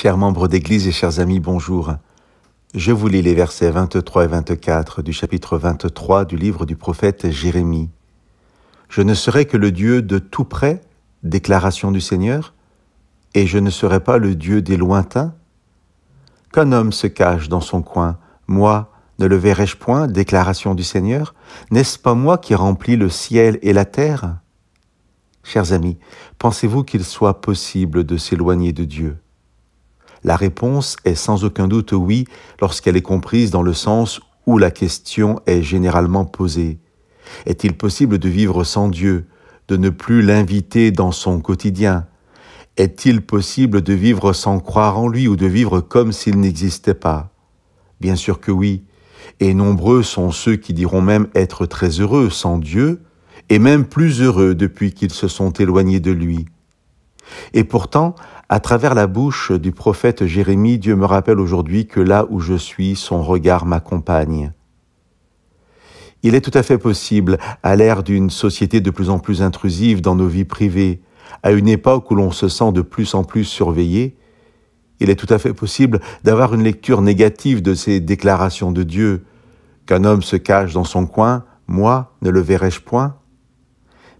Chers membres d'Église et chers amis, bonjour. Je vous lis les versets 23 et 24 du chapitre 23 du livre du prophète Jérémie. « Je ne serai que le Dieu de tout près, déclaration du Seigneur, et je ne serai pas le Dieu des lointains. Qu'un homme se cache dans son coin, moi, ne le verrai-je point, déclaration du Seigneur? N'est-ce pas moi qui remplis le ciel et la terre ?» Chers amis, pensez-vous qu'il soit possible de s'éloigner de Dieu? La réponse est sans aucun doute oui, lorsqu'elle est comprise dans le sens où la question est généralement posée. Est-il possible de vivre sans Dieu, de ne plus l'inviter dans son quotidien? Est-il possible de vivre sans croire en lui ou de vivre comme s'il n'existait pas? Bien sûr que oui, et nombreux sont ceux qui diront même être très heureux sans Dieu, et même plus heureux depuis qu'ils se sont éloignés de lui. Et pourtant, à travers la bouche du prophète Jérémie, Dieu me rappelle aujourd'hui que là où je suis, son regard m'accompagne. Il est tout à fait possible, à l'ère d'une société de plus en plus intrusive dans nos vies privées, à une époque où l'on se sent de plus en plus surveillé, il est tout à fait possible d'avoir une lecture négative de ces déclarations de Dieu. Qu'un homme se cache dans son coin, moi, ne le verrai-je point?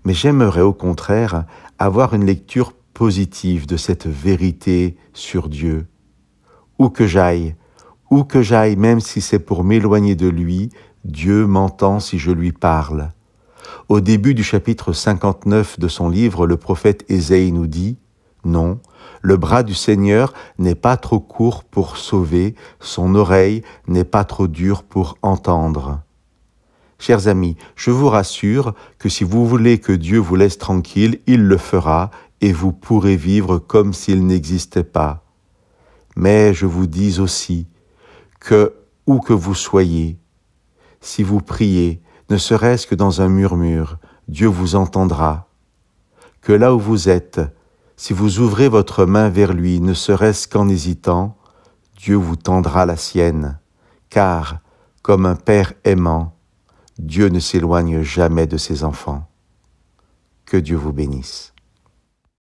Mais j'aimerais au contraire avoir une lecture positive de cette vérité sur Dieu. Où que j'aille, même si c'est pour m'éloigner de lui, Dieu m'entend si je lui parle. Au début du chapitre 59 de son livre, le prophète Ésaïe nous dit « Non, le bras du Seigneur n'est pas trop court pour sauver, son oreille n'est pas trop dure pour entendre. » Chers amis, je vous rassure que si vous voulez que Dieu vous laisse tranquille, il le fera et vous pourrez vivre comme s'il n'existait pas. Mais je vous dis aussi que, où que vous soyez, si vous priez, ne serait-ce que dans un murmure, Dieu vous entendra. Que là où vous êtes, si vous ouvrez votre main vers lui, ne serait-ce qu'en hésitant, Dieu vous tendra la sienne, car, comme un père aimant, Dieu ne s'éloigne jamais de ses enfants. Que Dieu vous bénisse.